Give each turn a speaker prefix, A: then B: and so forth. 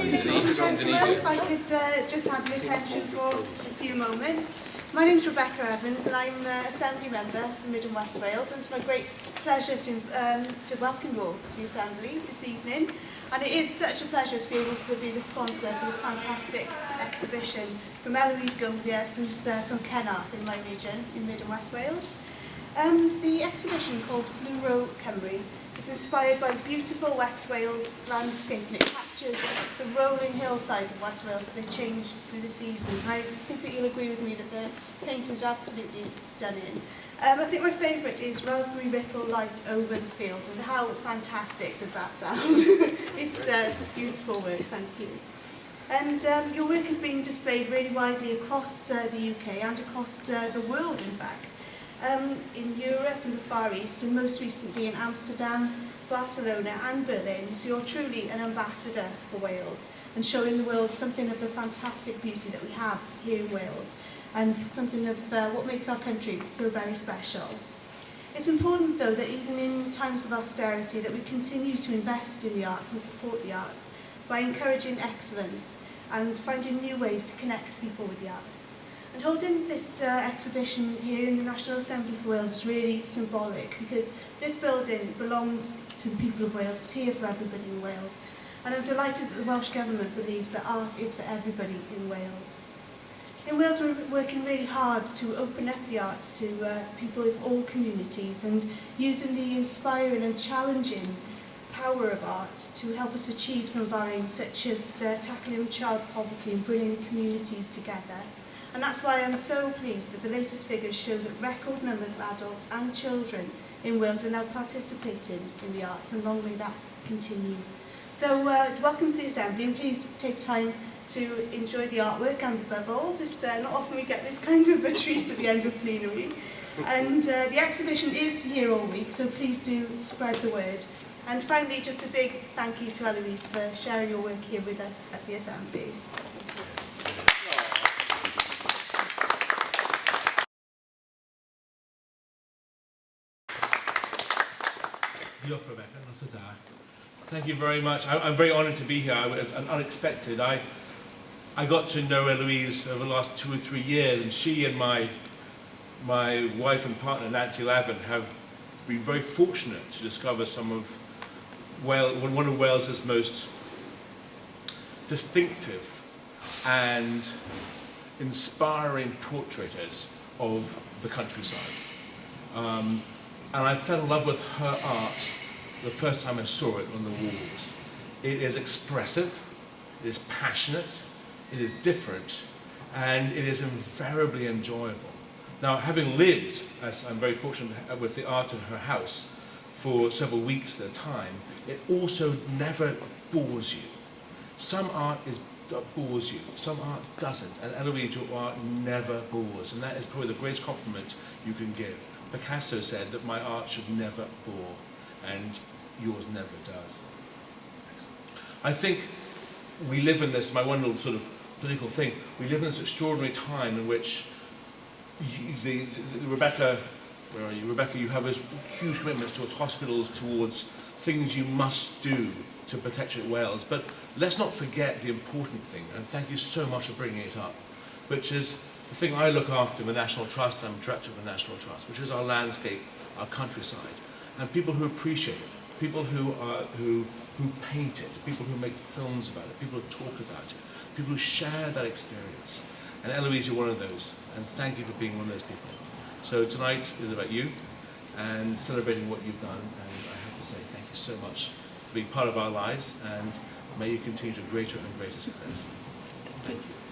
A: Okay, ladies and gentlemen, if I could just have your attention for a few moments. My name's Rebecca Evans and I'm an Assembly member from Mid and West Wales, and it's my great pleasure to welcome you all to the Assembly this evening. And it is such a pleasure to be able to be the sponsor for this fantastic exhibition from Eloise Govier, who's from Kenarth in my region in Mid and West Wales. The exhibition called Fflworo, Cymru is inspired by the beautiful West Wales landscape, and it captures the rolling hillsides of West Wales as they change through the seasons. And I think that you'll agree with me that the paintings are absolutely stunning. I think my favourite is Raspberry Ripple Light Over the Fields, and how fantastic does that sound? It's beautiful work, thank you. And your work is being displayed really widely across the UK and across the world, in fact. In Europe and the Far East, and most recently in Amsterdam, Barcelona and Berlin. So you're truly an ambassador for Wales and showing the world something of the fantastic beauty that we have here in Wales, and something of what makes our country so very special. It's important though that even in times of austerity that we continue to invest in the arts and support the arts by encouraging excellence and finding new ways to connect people with the arts. And holding this exhibition here in the National Assembly for Wales is really symbolic, because this building belongs to the people of Wales. It's here for everybody in Wales. And I'm delighted that the Welsh Government believes that art is for everybody in Wales. In Wales, we're working really hard to open up the arts to people of all communities, and using the inspiring and challenging power of art to help us achieve some of our aims, such as tackling child poverty and bringing communities together. And that's why I'm so pleased that the latest figures show that record numbers of adults and children in Wales are now participating in the arts, and long may that continue. So welcome to the Assembly, and please take time to enjoy the artwork and the bubbles. It's not often we get this kind of a treat at the end of plenary. And the exhibition is here all week, so please do spread the word. And finally, just a big thank you to Eloise for sharing your work here with us at the Assembly.
B: Diolch, Rebecca. Thank you very much. I'm very honoured to be here. It was unexpected. I got to know Eloise over the last 2 or 3 years, and she and my wife and partner, Nancy Levin, have been very fortunate to discover some of one of Wales's most distinctive and inspiring portraitors of the countryside. And I fell in love with her art the first time I saw it on the walls. It is expressive, it is passionate, it is different, and it is invariably enjoyable. Now, having lived, as I'm very fortunate, with the art in her house for several weeks at a time, it also never bores you. Some art bores you, some art doesn't, and Eloise, your art never bores, and that is probably the greatest compliment you can give. Picasso said that my art should never bore, and yours never does. I think we live in this, my one little sort of political thing, we live in this extraordinary time in which Rebecca, where are you? Rebecca, you have this huge commitments towards hospitals, towards things you must do to protect Wales, but let's not forget the important thing, and thank you so much for bringing it up, which is the thing I look after in the National Trust. I'm director of the National Trust, which is our landscape, our countryside, and people who appreciate it, people who paint it, people who make films about it, people who talk about it, people who share that experience. And Eloise, you're one of those, and thank you for being one of those people. So tonight is about you and celebrating what you've done, and I have to say thank you so much for being part of our lives, and may you continue to greater and greater success. Thank you.